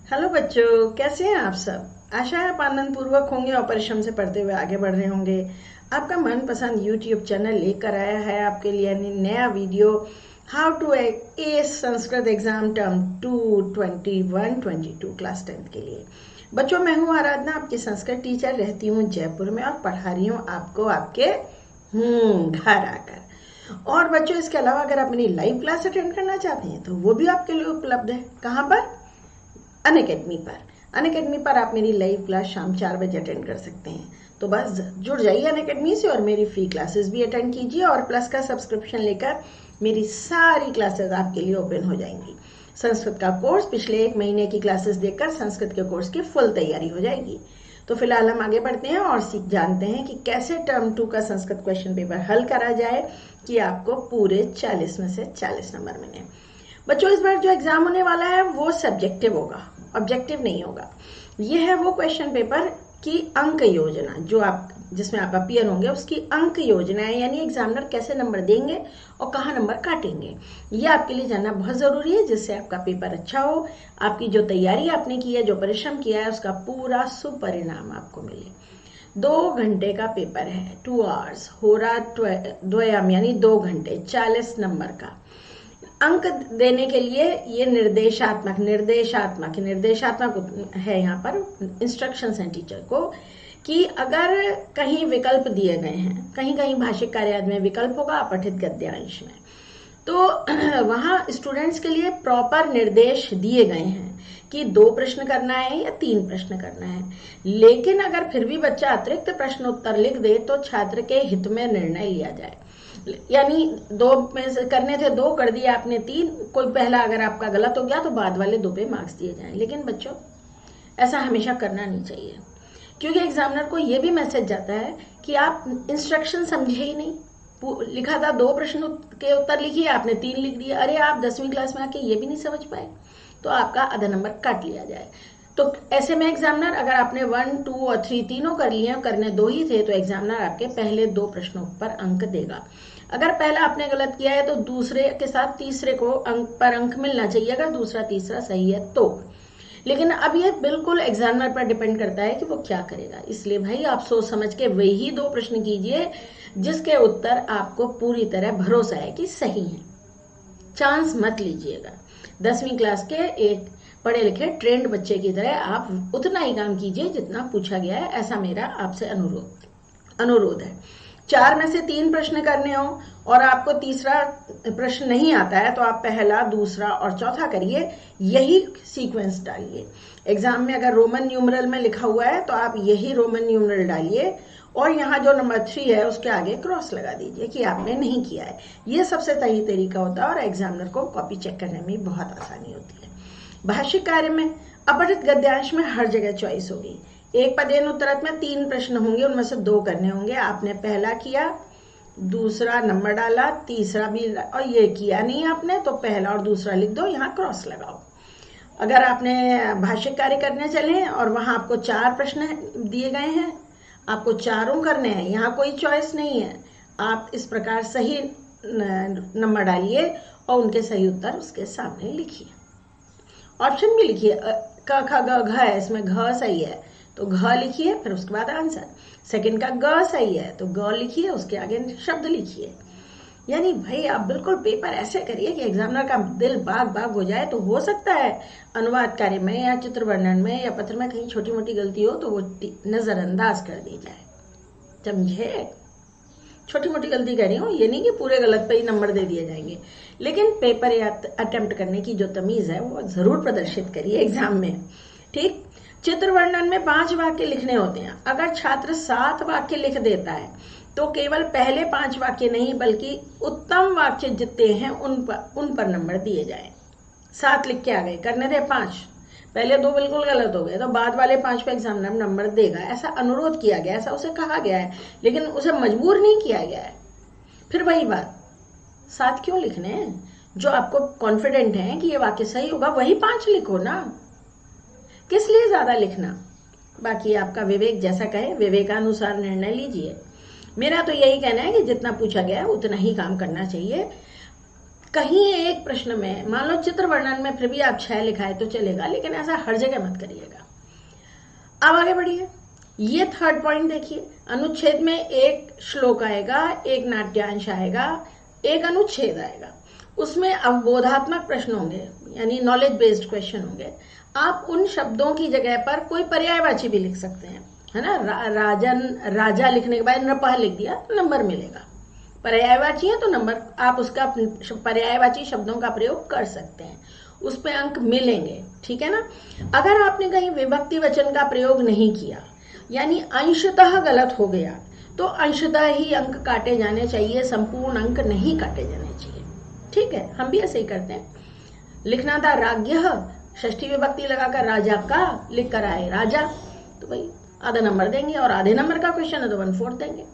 Hello बच्चों, कैसे हैं आप सब। आशा है आप आनंद पूर्वक होंगे और परिश्रम से पढ़ते हुए आगे बढ़ रहे होंगे। आपका मनपसंद यूट्यूब चैनल लेकर आया है आपके लिए नया video, how to ace Sanskrit exam term 2021-22 class 10th के लिए। बच्चों, मैं हूँ आराधना, आपकी संस्कृत टीचर, रहती हूँ जयपुर में और पढ़ा रही हूँ आपको आपके घर आकर। और बच्चों, इसके अलावा अगर आप मेरी लाइव क्लास अटेंड करना चाहते हैं तो वो भी आपके लिए उपलब्ध है। कहाँ पर? अनअकैडमी पर आप मेरी लाइव क्लास शाम 4 बजे अटेंड कर सकते हैं। तो बस जुड़ जाइए अनअकैडमी से और मेरी फ्री क्लासेस भी अटेंड कीजिए और प्लस का सब्सक्रिप्शन लेकर मेरी सारी क्लासेस आपके लिए ओपन हो जाएंगी। संस्कृत का कोर्स पिछले 1 महीने की क्लासेस देखकर संस्कृत के कोर्स की फुल तैयारी हो जाएगी। तो फिलहाल हम आगे बढ़ते हैं और सीख जानते हैं कि कैसे टर्म 2 का संस्कृत क्वेश्चन पेपर हल करा जाए कि आपको पूरे 40 में से 40 नंबर मिले। बच्चों, इस बार जो एग्जाम होने वाला है वो सब्जेक्टिव होगा, ऑब्जेक्टिव नहीं होगा। ये है वो क्वेश्चन पेपर की अंक योजना जो आप जिसमें आप अपीयर होंगे, उसकी अंक योजना है, यानी एग्जामिनर कैसे नंबर देंगे और कहाँ नंबर काटेंगे। ये आपके लिए जानना बहुत जरूरी है, जिससे आपका पेपर अच्छा हो, आपकी जो तैयारी आपने की है, जो परिश्रम किया है, उसका पूरा सुपरिणाम आपको मिले। 2 घंटे का पेपर है, 2 आवर्स, हो रहा द्वयम यानी 2 घंटे, 40 नंबर का। अंक देने के लिए ये निर्देशात्मक है, यहाँ पर इंस्ट्रक्शंस हैं टीचर को कि अगर कहीं विकल्प दिए गए हैं, कहीं कहीं भाषिक कार्याद में विकल्प होगा अपठित गद्यांश में, तो वहाँ स्टूडेंट्स के लिए प्रॉपर निर्देश दिए गए हैं कि 2 प्रश्न करना है या 3 प्रश्न करना है। लेकिन अगर फिर भी बच्चा अतिरिक्त प्रश्न उत्तर लिख दे तो छात्र के हित में निर्णय लिया जाए। यानी 2 में से करने थे 2, कर दिया आपने 3, कोई पहला अगर आपका गलत हो गया तो बाद वाले 2 पे मार्क्स दिए जाएं। लेकिन बच्चों, ऐसा हमेशा करना नहीं चाहिए, क्योंकि एग्जामिनर को ये भी मैसेज जाता है कि आप इंस्ट्रक्शन समझे ही नहीं। लिखा था 2 प्रश्न के उत्तर लिखिए, आपने 3 लिख दिए। अरे आप 10वीं क्लास में आके ये भी नहीं समझ पाए, तो आपका आधा नंबर काट लिया जाए। तो ऐसे में एग्जामिनर, अगर आपने 1, 2 और 3 तीनों कर लिए, करने 2 ही थे, तो एग्जामिनर आपके पहले 2 प्रश्नों पर अंक देगा। अगर पहला आपने गलत किया है तो दूसरे के साथ तीसरे को अंक मिलना चाहिए, अगर दूसरा तीसरा सही है तो। लेकिन अब ये बिल्कुल एग्जामिनर पर डिपेंड करता है कि वो क्या करेगा। इसलिए भाई, आप सोच समझ के वही 2 प्रश्न कीजिए जिसके उत्तर आपको पूरी तरह भरोसा है कि सही है। चांस मत लीजिएगा। 10वीं क्लास के एक पढ़े लिखे ट्रेंड बच्चे की तरह आप उतना ही काम कीजिए जितना पूछा गया है, ऐसा मेरा आपसे अनुरोध है। 4 में से 3 प्रश्न करने हो और आपको तीसरा प्रश्न नहीं आता है, तो आप पहला, दूसरा और चौथा करिए, यही सीक्वेंस डालिए। एग्जाम में अगर रोमन न्यूमरल में लिखा हुआ है तो आप यही रोमन न्यूमरल डालिए और यहाँ जो नंबर 3 है उसके आगे क्रॉस लगा दीजिए कि आपने नहीं किया है। ये सबसे सही तरीका होता है और एग्जामिनर को कॉपी चेक करने में बहुत आसानी होती है। भाषिक कार्य में अपठित गद्यांश में हर जगह चॉइस होगी। एक पदेन उत्तरत में 3 प्रश्न होंगे, उनमें से 2 करने होंगे। आपने पहला किया, दूसरा नंबर डाला, तीसरा भी, और ये किया नहीं आपने तो पहला और दूसरा लिख दो, यहाँ क्रॉस लगाओ। अगर आपने भाषिक कार्य करने चले और वहां आपको 4 प्रश्न दिए गए हैं, आपको चारों करने हैं, यहाँ कोई चॉइस नहीं है। आप इस प्रकार सही नंबर डालिए और उनके सही उत्तर उसके सामने लिखिए। ऑप्शन भी लिखिए, क ख ग घ है, इसमें घ सही है तो घ लिखिए, फिर उसके बाद आंसर। सेकंड का ग सही है तो ग लिखिए, उसके आगे शब्द लिखिए। यानी भाई, आप बिल्कुल पेपर ऐसे करिए कि एग्जामिनर का दिल बाग बाग हो जाए। तो हो सकता है अनुवाद कार्य में या चित्र वर्णन में या पत्र में कहीं छोटी मोटी गलती हो तो वो नजरअंदाज कर दी जाए, समझे। छोटी मोटी गलती कर रही हूँ, ये नहीं कि पूरे गलत पे ही नंबर दे दिए जाएंगे, लेकिन पेपर या अटेम्प्ट करने की जो तमीज है वो जरूर प्रदर्शित करिए एग्जाम में, ठीक। चित्र वर्णन में 5 वाक्य लिखने होते हैं। अगर छात्र 7 वाक्य लिख देता है तो केवल पहले 5 वाक्य नहीं बल्कि उत्तम वाक्य जितने हैं उन पर नंबर दिए जाए। 7 लिख के आ गए, करने थे 5, पहले 2 बिल्कुल गलत हो गए तो बाद वाले 5 पे एग्जामिनर नंबर देगा, ऐसा अनुरोध किया गया, ऐसा उसे कहा गया है, लेकिन उसे मजबूर नहीं किया गया है। फिर वही बात, 7 क्यों लिखने हैं? जो आपको कॉन्फिडेंट है कि ये वाक्य सही होगा वही 5 लिखो ना, किस लिए ज्यादा लिखना। बाकी आपका विवेक जैसा कहे, विवेकानुसार निर्णय लीजिए। मेरा तो यही कहना है कि जितना पूछा गया है उतना ही काम करना चाहिए। कहीं एक प्रश्न में मान लो चित्र वर्णन में फिर भी आप 6 लिखा है तो चलेगा, लेकिन ऐसा हर जगह मत करिएगा। अब आगे बढ़िए, ये थर्ड पॉइंट देखिए, अनुच्छेद में एक श्लोक आएगा, एक नाट्यांश आएगा, एक अनुच्छेद आएगा, उसमें अवबोधात्मक प्रश्न होंगे, यानी नॉलेज बेस्ड क्वेश्चन होंगे। आप उन शब्दों की जगह पर कोई पर्यायवाची भी लिख सकते हैं, है ना। राजन, राजा लिखने के बाद नृपः लिख दिया तो नंबर मिलेगा। पर्यायवाची है तो नंबर, आप उसका पर्यायवाची शब्दों का प्रयोग कर सकते हैं, उस पे अंक मिलेंगे, ठीक है ना। अगर आपने कहीं विभक्ति वचन का प्रयोग नहीं किया, यानी अंशतः गलत हो गया, तो अंशतः ही अंक काटे जाने चाहिए, संपूर्ण अंक नहीं काटे जाने चाहिए, ठीक है। हम भी ऐसे ही करते हैं। लिखना था राज्ञः, षष्ठी विभक्ति लगाकर राजा का लिख कर आए राजा, तो भाई आधा नंबर देंगे, और आधे नंबर का क्वेश्चन है तो 1/4 देंगे,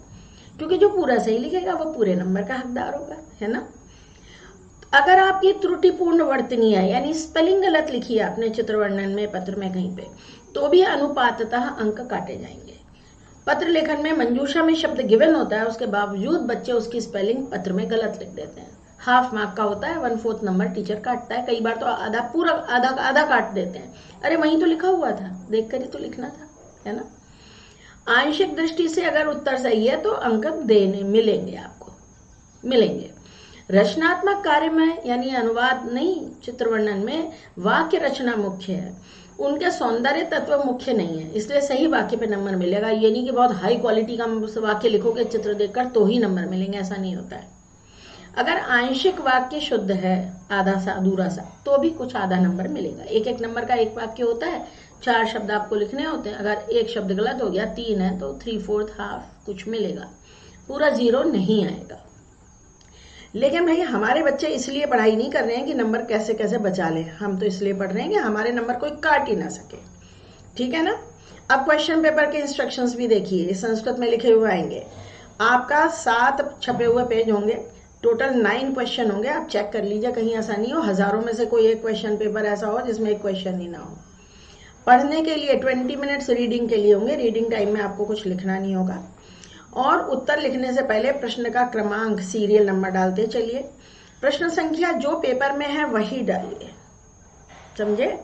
क्योंकि जो पूरा सही लिखेगा वो पूरे नंबर का हकदार होगा, है ना। अगर आपकी त्रुटिपूर्ण वर्तनी है, यानी स्पेलिंग गलत लिखी है आपने चित्र वर्णन में, पत्र में कहीं पे, तो भी अनुपाततः अंक काटे जाएंगे। पत्र लेखन में मंजूषा में शब्द गिवन होता है, उसके बावजूद बच्चे उसकी स्पेलिंग पत्र में गलत लिख देते हैं, हाफ मार्क का होता है, 1/4 नंबर टीचर काटता है। कई बार तो आधा, पूरा आधा काट देते हैं। अरे वहीं तो लिखा हुआ था, देख कर ही तो लिखना था, है ना। आंशिक दृष्टि से अगर उत्तर सही है तो अंक देने मिलेंगे, आपको मिलेंगे। रचनात्मक कार्य में, यानी अनुवाद नहीं, चित्र वर्णन में वाक्य रचना मुख्य है, उनके सौंदर्य तत्व मुख्य नहीं है, इसलिए सही वाक्य पे नंबर मिलेगा। ये नहीं कि बहुत हाई क्वालिटी का वाक्य लिखोगे चित्र देखकर तो ही नंबर मिलेंगे, ऐसा नहीं होता है। अगर आंशिक वाक्य शुद्ध है, आधा सा अधूरा सा, तो भी कुछ आधा नंबर मिलेगा। एक नंबर का एक वाक्य होता है, 4 शब्द आपको लिखने होते हैं, अगर एक शब्द गलत हो गया, 3 है तो 3/4 हाफ कुछ मिलेगा, पूरा 0 नहीं आएगा। लेकिन भाई हमारे बच्चे इसलिए पढ़ाई नहीं कर रहे हैं कि नंबर कैसे कैसे बचा लें, हम तो इसलिए पढ़ रहे हैं कि हमारे नंबर कोई काट ही ना सके, ठीक है ना। अब क्वेश्चन पेपर के इंस्ट्रक्शंस भी देखिए, संस्कृत में लिखे हुए आएंगे। आपका 7 छपे हुए पेज होंगे, टोटल 9 क्वेश्चन होंगे। आप चेक कर लीजिए कहीं ऐसा नहीं हो हजारों में से कोई एक क्वेश्चन पेपर ऐसा हो जिसमें एक क्वेश्चन ही ना हो। पढ़ने के लिए 20 मिनट्स रीडिंग के लिए होंगे, रीडिंग टाइम में आपको कुछ लिखना नहीं होगा। और उत्तर लिखने से पहले प्रश्न का क्रमांक, सीरियल नंबर डालते चलिए। प्रश्न संख्या जो पेपर में है वही डालिए, समझे।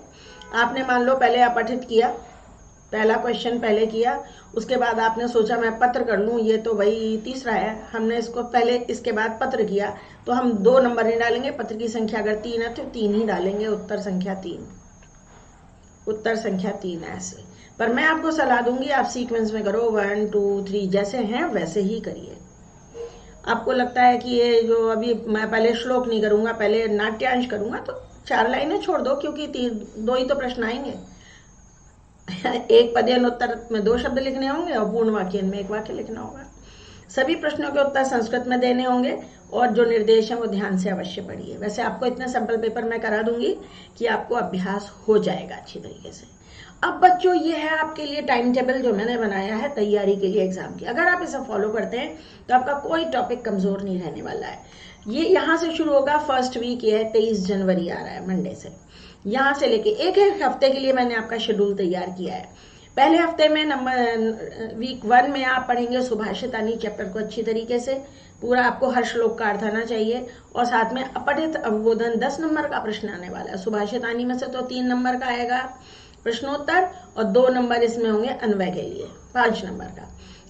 आपने मान लो पहले अपठित किया, पहला क्वेश्चन पहले किया, उसके बाद आपने सोचा मैं पत्र कर लूं, ये तो भाई तीसरा है, हमने इसको पहले, इसके बाद पत्र किया, तो हम 2 नंबर नहीं डालेंगे। पत्र की संख्या अगर 3 है तो 3 ही डालेंगे, उत्तर संख्या 3, उत्तर संख्या 3 ऐसे। पर मैं आपको सलाह दूंगी आप सीक्वेंस में करो, 1 2 3 जैसे हैं वैसे ही करिए। आपको लगता है कि ये जो अभी मैं पहले श्लोक नहीं करूंगा, पहले नाट्यांश करूंगा, तो 4 लाइनें छोड़ दो, क्योंकि 2 ही तो प्रश्न आएंगे। एक पदेन उत्तर में 2 शब्द लिखने होंगे और पूर्ण वाक्य में 1 वाक्य लिखना होगा। सभी प्रश्नों के उत्तर संस्कृत में देने होंगे, और जो निर्देश है वो ध्यान से अवश्य पढ़िए। वैसे आपको इतने सैंपल पेपर मैं करा दूंगी कि आपको अभ्यास हो जाएगा अच्छी तरीके से। अब बच्चों, ये है आपके लिए टाइम टेबल जो मैंने बनाया है तैयारी के लिए एग्जाम की। अगर आप इसे फॉलो करते हैं तो आपका कोई टॉपिक कमजोर नहीं रहने वाला है। ये यहाँ से शुरू होगा, फर्स्ट वीक ये है, 23 जनवरी आ रहा है मंडे से। यहाँ से लेके एक हफ्ते के लिए मैंने आपका शेड्यूल तैयार किया है। पहले हफ्ते में वीक 1 में आप पढ़ेंगे सुभाषितानी चैप्टर को अच्छी तरीके से, पूरा आपको हर श्लोक का अर्थ आना चाहिए, और साथ में अपठित अवबोधन 10 नंबर का प्रश्न आने वाला है। सुभाषितानी में से तो 3 नंबर का आएगा प्रश्नोत्तर, और 2 नंबर इसमें होंगे अन्वय के लिए, 5 नंबर का।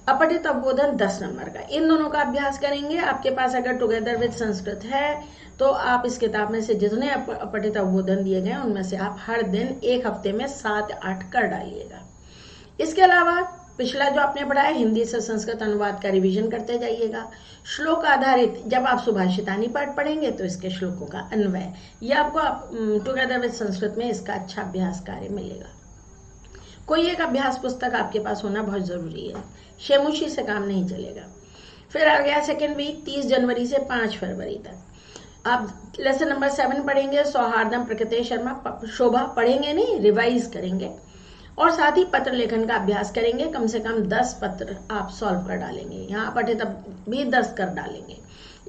अपठित अवबोधन 10 नंबर का, इन दोनों का अभ्यास करेंगे। आपके पास अगर टुगेदर विद संस्कृत है तो आप इस किताब में से जितने अपठित अवबोधन दिए गए उनमें से आप हर दिन एक हफ्ते में 7-8 कर डालिएगा। इसके अलावा पिछला जो आपने पढ़ा है हिंदी से संस्कृत अनुवाद का रिवीजन करते जाइएगा। श्लोक आधारित जब आप सुभाषितानी पाठ पढ़ेंगे तो इसके श्लोकों का अन्वय, ये आपको टुगेदर विद संस्कृत में इसका अच्छा अभ्यास कार्य मिलेगा। कोई एक अभ्यास पुस्तक आपके पास होना बहुत जरूरी है, शेमुशी से काम नहीं चलेगा। फिर आ गया सेकेंड वीक, 30 जनवरी से 5 फरवरी तक। आप लेसन नंबर 7 पढ़ेंगे, सौहार्दम प्रकृति शर्मा शोभा पढ़ेंगे नहीं, रिवाइज करेंगे, और साथ ही पत्र लेखन का अभ्यास करेंगे। कम से कम 10 पत्र आप सॉल्व कर डालेंगे, यहाँ पठित भी 10 कर डालेंगे।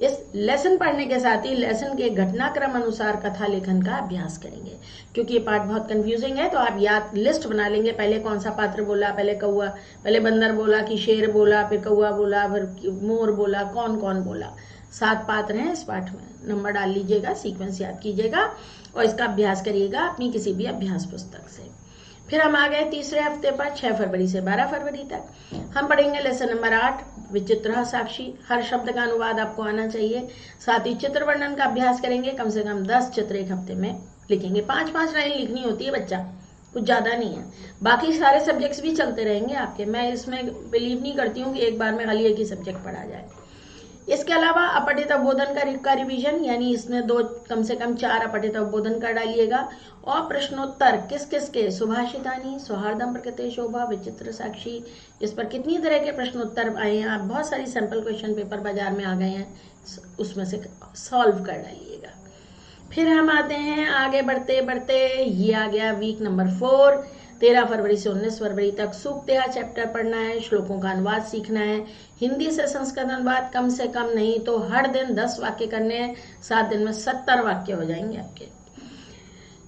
इस लेसन पढ़ने के साथ ही लेसन के घटनाक्रम अनुसार कथा लेखन का अभ्यास करेंगे, क्योंकि ये पार्ट बहुत कंफ्यूजिंग है। तो आप याद लिस्ट बना लेंगे, पहले कौन सा पात्र बोला, पहले कौआ, पहले बंदर बोला कि शेर बोला, फिर कौआ बोला, फिर मोर बोला, कौन कौन बोला, 7 पात्र हैं इस पाठ में, नंबर डाल लीजिएगा, सीक्वेंस याद कीजिएगा और इसका अभ्यास करिएगा अपनी किसी भी अभ्यास पुस्तक से। फिर हम आ गए तीसरे हफ्ते पर, 6 फरवरी से 12 फरवरी तक। हम पढ़ेंगे लेसन नंबर 8, विचित्र साक्षी। हर शब्द का अनुवाद आपको आना चाहिए, साथ ही चित्र वर्णन का अभ्यास करेंगे। कम से कम 10 चित्र एक हफ्ते में लिखेंगे, 5-5 लाइन लिखनी होती है बच्चा, कुछ ज़्यादा नहीं है। बाकी सारे सब्जेक्ट्स भी चलते रहेंगे आपके, मैं इसमें बिलीव नहीं करती हूँ कि एक बार में खाली एक ही सब्जेक्ट पढ़ा जाए। इसके अलावा अपठित अवबोधन का रिवीजन, यानी इसमें कम से कम 4 अपठित अवबोधन का डालिएगा। और प्रश्नोत्तर किस किस के, सुभाषितानी, सौहार्दम प्रकृते शोभा, विचित्र साक्षी, इस पर कितनी तरह के प्रश्नोत्तर आए हैं। आप बहुत सारी सैंपल क्वेश्चन पेपर बाजार में आ गए हैं, उसमें से सॉल्व कर डालिएगा। फिर हम आते हैं आगे बढ़ते बढ़ते, ये आ गया वीक नंबर 4। 13 फरवरी से 19 फरवरी तक सूक्तेहा चैप्टर पढ़ना है, श्लोकों का अनुवाद सीखना है। हिंदी से संस्कृत अनुवाद कम से कम नहीं तो हर दिन 10 वाक्य करने हैं, 7 दिन में 70 वाक्य हो जाएंगे आपके।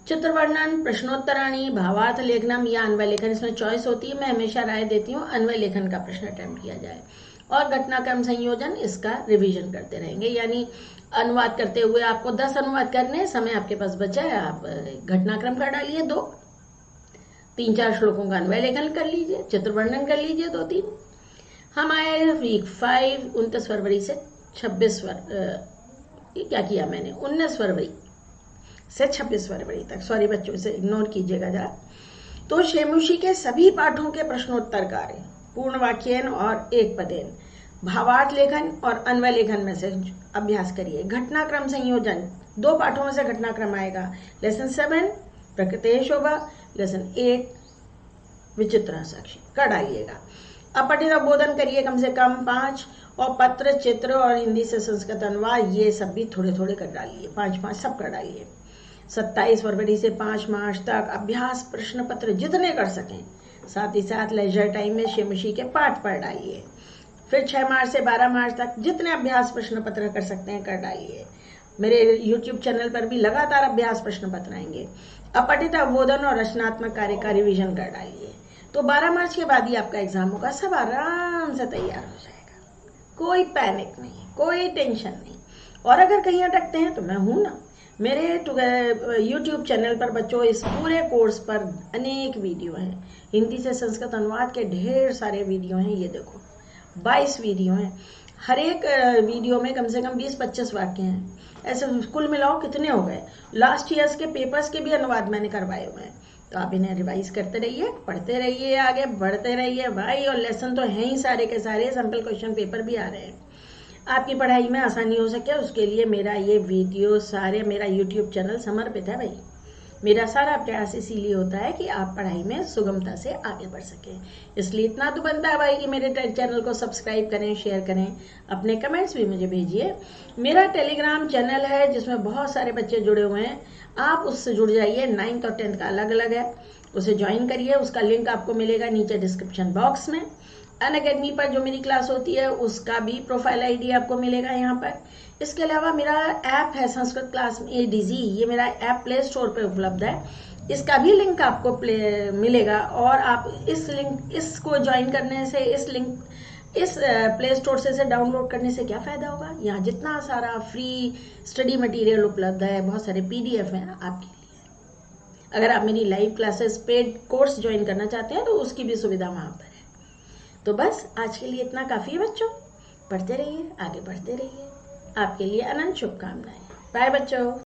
चित्र वर्णन, प्रश्नोत्तराणी, भावार्थ लेखनम या अन्वय लेखन, इसमें चॉइस होती है। मैं हमेशा राय देती हूँ अन्वय लेखन का प्रश्न अटेम्प्ट किया जाए। और घटनाक्रम संयोजन, इसका रिवीजन करते रहेंगे, यानी अनुवाद करते हुए आपको 10 अनुवाद करने, समय आपके पास बचा है, आप घटनाक्रम का डालिए 2, 3-4 श्लोकों का अन्वय लेखन कर लीजिए, चित्र वर्णन कर लीजिए 2-3। हम आए वीक 5, 29 फरवरी से 26 क्या किया मैंने, 19 फरवरी से 26 फरवरी तक, सॉरी बच्चों से इग्नोर कीजिएगा जरा। तो शेमुषी के सभी पाठों के प्रश्नोत्तर कार्य, पूर्ण वाक्यन और एक पदेन, भावार्थ लेखन और अन्वय लेखन में से अभ्यास करिए। घटनाक्रम संयोजन, 2 पाठों में से घटनाक्रम आएगा, लेसन 7 प्रकृते शोभा, लेसन 8 विचित्र साक्षी का डालिएगा। अपठित अवबोधन करिए कम से कम 5, और पत्र, चित्र और हिंदी से संस्कृत अनुवाद ये सब भी थोड़े थोड़े कर डालिए, 5-5 सब कर डालिए। 27 फरवरी से 5 मार्च तक अभ्यास प्रश्न पत्र जितने कर सकें, साथ ही साथ लेजर टाइम में शेमुषी के पाठ पढ़ डालिए। फिर 6 मार्च से 12 मार्च तक जितने अभ्यास प्रश्न पत्र कर सकते हैं कर डालिए। मेरे YouTube चैनल पर भी लगातार अभ्यास प्रश्न पत्र आएंगे। अपठित अवबोधन और रचनात्मक कार्य का रिवीजन कर डालिए। तो 12 मार्च के बाद ही आपका एग्जाम होगा, सब आराम से तैयार हो जाएगा, कोई पैनिक नहीं, कोई टेंशन नहीं। और अगर कहीं अटकते हैं तो मैं हूं ना, मेरे YouTube चैनल पर बच्चों इस पूरे कोर्स पर अनेक वीडियो हैं, हिंदी से संस्कृत अनुवाद के ढेर सारे वीडियो हैं। ये देखो 22 वीडियो हैं, हर एक वीडियो में कम से कम 20-25 वाक्य हैं। ऐसे कुल मिलाओ कितने हो गए। लास्ट ईयर्स के पेपर्स के भी अनुवाद मैंने करवाए हुए हैं, तो आप इन्हें रिवाइज करते रहिए, पढ़ते रहिए, आगे बढ़ते रहिए भाई। और लेसन तो हैं ही सारे के सारे, सैम्पल क्वेश्चन पेपर भी आ रहे हैं। आपकी पढ़ाई में आसानी हो सके उसके लिए मेरा ये वीडियो सारे, मेरा YouTube चैनल समर्पित है भाई। मेरा सारा प्रयास इसीलिए होता है कि आप पढ़ाई में सुगमता से आगे बढ़ सकें। इसलिए इतना तो बनता है भाई कि मेरे चैनल को सब्सक्राइब करें, शेयर करें, अपने कमेंट्स भी मुझे भेजिए। मेरा टेलीग्राम चैनल है जिसमें बहुत सारे बच्चे जुड़े हुए हैं, आप उससे जुड़ जाइए। 9th और 10th का अलग अलग है, उसे ज्वाइन करिए। उसका लिंक आपको मिलेगा नीचे डिस्क्रिप्शन बॉक्स में। अनअकैडमी पर जो मेरी क्लास होती है उसका भी प्रोफाइल ID आपको मिलेगा यहाँ पर। इसके अलावा मेरा ऐप है संस्कृत क्लास ADZ, ये मेरा ऐप प्ले स्टोर पर उपलब्ध है, इसका भी लिंक आपको मिलेगा। और आप इसको ज्वाइन करने से, इस प्ले स्टोर से इसे डाउनलोड करने से क्या फ़ायदा होगा, यहाँ जितना सारा फ्री स्टडी मटेरियल उपलब्ध है, बहुत सारे PDF हैं आपके लिए। अगर आप मेरी live classes paid course join करना चाहते हैं तो उसकी भी सुविधा वहाँ पर है। तो बस आज के लिए इतना काफ़ी है बच्चों, पढ़ते रहिए, आगे बढ़ते रहिए। आपके लिए अनंत शुभकामनाएं। बाय बच्चों।